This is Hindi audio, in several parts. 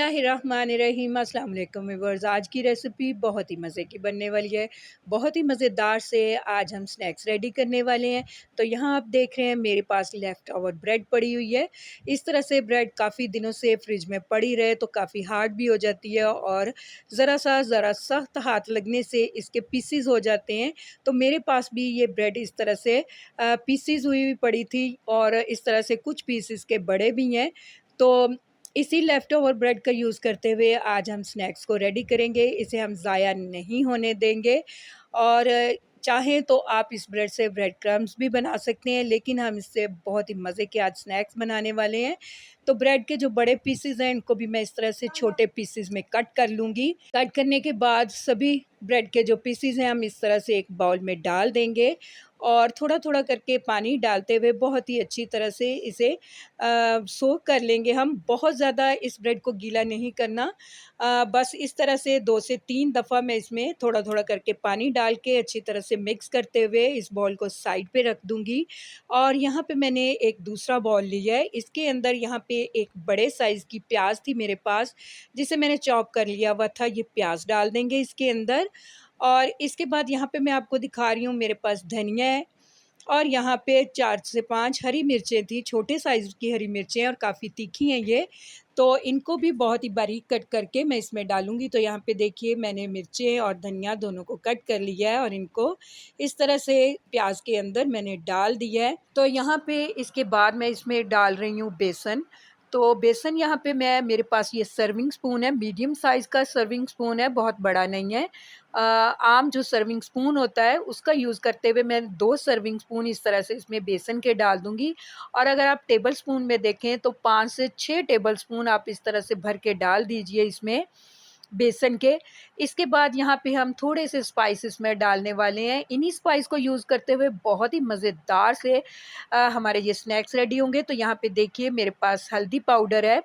बिस्मिल्लाहिर्रहमानिर्रहीम अस्सलाम वालेकुम व्यूअर्स। आज की रेसिपी बहुत ही मज़े की बनने वाली है। बहुत ही मज़ेदार से आज हम स्नैक्स रेडी करने वाले हैं। तो यहाँ आप देख रहे हैं मेरे पास लेफ़्ट ओवर ब्रेड पड़ी हुई है। इस तरह से ब्रेड काफ़ी दिनों से फ्रिज में पड़ी रहे तो काफ़ी हार्ड भी हो जाती है और ज़रा सख्त हाथ लगने से इसके पीसेस हो जाते हैं। तो मेरे पास भी ये ब्रेड इस तरह से पीसेस हुई पड़ी थी और इस तरह से कुछ पीस इसके बड़े भी हैं। तो इसी लेफ़्ट ओवर ब्रेड का यूज़ करते हुए आज हम स्नैक्स को रेडी करेंगे। इसे हम ज़ाया नहीं होने देंगे और चाहें तो आप इस ब्रेड से ब्रेड क्रम्ब्स भी बना सकते हैं, लेकिन हम इससे बहुत ही मज़े के आज स्नैक्स बनाने वाले हैं। तो ब्रेड के जो बड़े पीसेज़ हैं, इनको भी मैं इस तरह से छोटे पीसेज़ में कट कर लूँगी। कट करने के बाद सभी ब्रेड के जो पीसेज़ हैं, हम इस तरह से एक बाउल में डाल देंगे और थोड़ा-थोड़ा करके पानी डालते हुए बहुत ही अच्छी तरह से इसे सोक कर लेंगे हम। बहुत ज़्यादा इस ब्रेड को गीला नहीं करना। बस इस तरह से 2 से 3 दफ़ा मैं इसमें थोड़ा-थोड़ा करके पानी डाल के अच्छी तरह से मिक्स करते हुए इस बॉल को साइड पे रख दूँगी। और यहाँ पे मैंने एक दूसरा बॉल लिया है। इसके अंदर यहाँ पे एक बड़े साइज़ की प्याज़ थी मेरे पास, जिसे मैंने चॉप कर लिया हुआ था। ये प्याज़ डाल देंगे इसके अंदर और इसके बाद यहाँ पे मैं आपको दिखा रही हूँ मेरे पास धनिया है और यहाँ पे 4 से 5 हरी मिर्चें थी, छोटे साइज़ की हरी मिर्चें और काफ़ी तीखी हैं ये। तो इनको भी बहुत ही बारीक कट करके मैं इसमें डालूँगी। तो यहाँ पे देखिए मैंने मिर्चें और धनिया दोनों को कट कर लिया है और इनको इस तरह से प्याज़ के अंदर मैंने डाल दिया है। तो यहाँ पे इसके बाद मैं इसमें डाल रही हूँ बेसन। तो बेसन यहाँ पे मेरे पास ये सर्विंग स्पून है, मीडियम साइज़ का सर्विंग स्पून है, बहुत बड़ा नहीं है। आम जो सर्विंग स्पून होता है उसका यूज़ करते हुए मैं 2 सर्विंग स्पून इस तरह से इसमें बेसन के डाल दूँगी और अगर आप टेबल स्पून में देखें तो 5 से 6 टेबल स्पून आप इस तरह से भर के डाल दीजिए इसमें बेसन के। इसके बाद यहाँ पे हम थोड़े से स्पाइस इसमें डालने वाले हैं। इन्हीं स्पाइस को यूज़ करते हुए बहुत ही मज़ेदार से हमारे ये स्नैक्स रेडी होंगे। तो यहाँ पे देखिए मेरे पास हल्दी पाउडर है,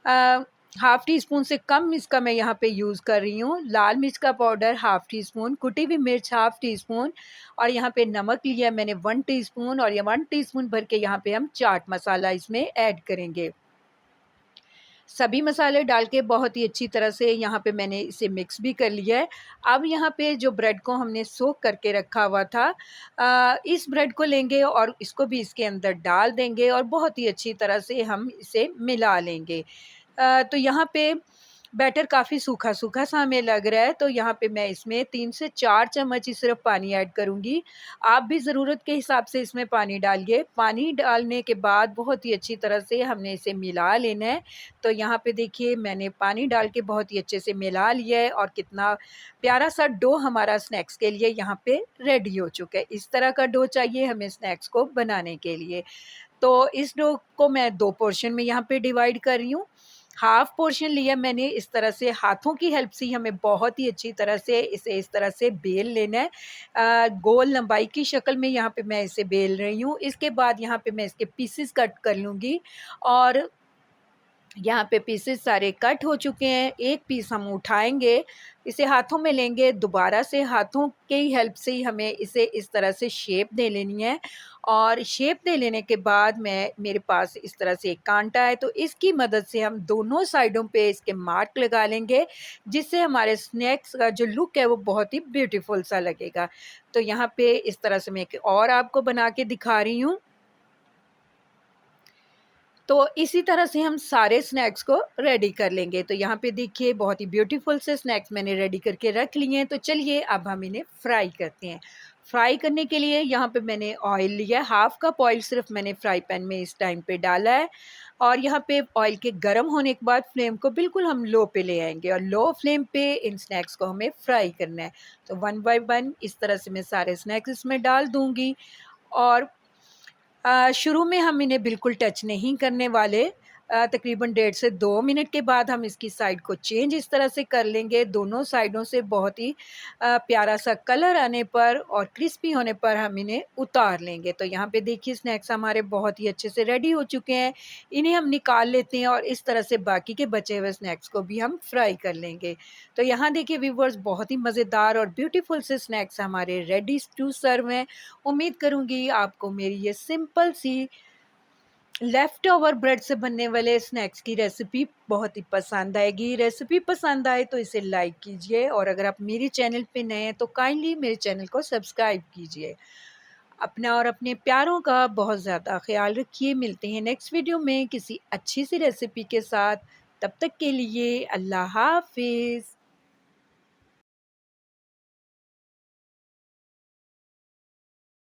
अ, हाफ़ टी स्पून से कम इसका मैं यहाँ पे यूज़ कर रही हूँ। लाल मिर्च का पाउडर हाफ़ टी स्पून, कुटी हुई मिर्च हाफ़ टी स्पून और यहाँ पे नमक लिया है मैंने 1 टीस्पून और ये 1 टीस्पून भर के यहाँ पे हम चाट मसाला इसमें ऐड करेंगे। सभी मसाले डाल के बहुत ही अच्छी तरह से यहाँ पे मैंने इसे मिक्स भी कर लिया है। अब यहाँ पे जो ब्रेड को हमने सोक करके रखा हुआ था, इस ब्रेड को लेंगे और इसको भी इसके अंदर डाल देंगे और बहुत ही अच्छी तरह से हम इसे मिला लेंगे। तो यहाँ पे बैटर काफ़ी सूखा-सूखा सा हमें लग रहा है, तो यहाँ पे मैं इसमें 3 से 4 चम्मच ही सिर्फ़ पानी ऐड करूँगी। आप भी ज़रूरत के हिसाब से इसमें पानी डालिए। पानी डालने के बाद बहुत ही अच्छी तरह से हमने इसे मिला लेना है। तो यहाँ पे देखिए मैंने पानी डाल के बहुत ही अच्छे से मिला लिया है और कितना प्यारा-सा डो हमारा स्नैक्स के लिए यहाँ पे रेडी हो चुका है। इस तरह का डो चाहिए हमें स्नैक्स को बनाने के लिए। तो इस डो को मैं 2 पोर्शन में यहाँ पे डिवाइड कर रही हूँ। हाफ़ पोर्शन लिया मैंने, इस तरह से हाथों की हेल्प से ही हमें बहुत ही अच्छी तरह से इसे इस तरह से बेल लेना है। गोल लंबाई की शक्ल में यहाँ पे मैं इसे बेल रही हूँ। इसके बाद यहाँ पे मैं इसके पीसेस कट कर लूँगी और यहाँ पे पीसेस सारे कट हो चुके हैं। एक पीस हम उठाएँगे, इसे हाथों में लेंगे, दोबारा से हाथों की हेल्प से ही हमें इसे इस तरह से शेप दे लेनी है और शेप दे लेने के बाद मेरे पास इस तरह से एक कांटा है, तो इसकी मदद से हम दोनों साइडों पे इसके मार्क लगा लेंगे, जिससे हमारे स्नैक्स का जो लुक है वो बहुत ही ब्यूटीफुल सा लगेगा। तो यहाँ पे इस तरह से मैं एक और आपको बना के दिखा रही हूँ। तो इसी तरह से हम सारे स्नैक्स को रेडी कर लेंगे। तो यहाँ पे देखिए बहुत ही ब्यूटीफुल से स्नैक्स मैंने रेडी करके रख लिए हैं। तो चलिए अब हम इन्हें फ्राई करते हैं। फ्राई करने के लिए यहाँ पे मैंने ऑयल लिया है, हाफ़ कप ऑयल सिर्फ मैंने फ्राई पैन में इस टाइम पे डाला है और यहाँ पे ऑयल के गर्म होने के बाद फ्लेम को बिल्कुल हम लो पे ले आएँगे और लो फ्लेम पे इन स्नैक्स को हमें फ्राई करना है। तो 1 बाय 1 इस तरह से मैं सारे स्नैक्स इसमें डाल दूँगी और शुरू में हम इन्हें बिल्कुल टच नहीं करने वाले। तकरीबन 1.5 से 2 मिनट के बाद हम इसकी साइड को चेंज इस तरह से कर लेंगे। दोनों साइडों से बहुत ही प्यारा-सा कलर आने पर और क्रिस्पी होने पर हम इन्हें उतार लेंगे। तो यहाँ पे देखिए स्नैक्स हमारे बहुत ही अच्छे से रेडी हो चुके हैं। इन्हें हम निकाल लेते हैं और इस तरह से बाकी के बचे हुए स्नैक्स को भी हम फ्राई कर लेंगे। तो यहाँ देखिए व्यूअर्स बहुत ही मज़ेदार और ब्यूटीफुल से स्नैक्स हमारे रेडी टू सर्व हैं। उम्मीद करूँगी आपको मेरी ये सिंपल सी लेफ़्ट ओवर ब्रेड से बनने वाले स्नैक्स की रेसिपी बहुत ही पसंद आएगी। रेसिपी पसंद आए तो इसे लाइक कीजिए और अगर आप मेरे चैनल पे नए हैं तो काइंडली मेरे चैनल को सब्सक्राइब कीजिए। अपना और अपने प्यारों का बहुत ज़्यादा ख़्याल रखिए। मिलते हैं नेक्स्ट वीडियो में किसी अच्छी सी रेसिपी के साथ। तब तक के लिए अल्लाह हाफ़िज़।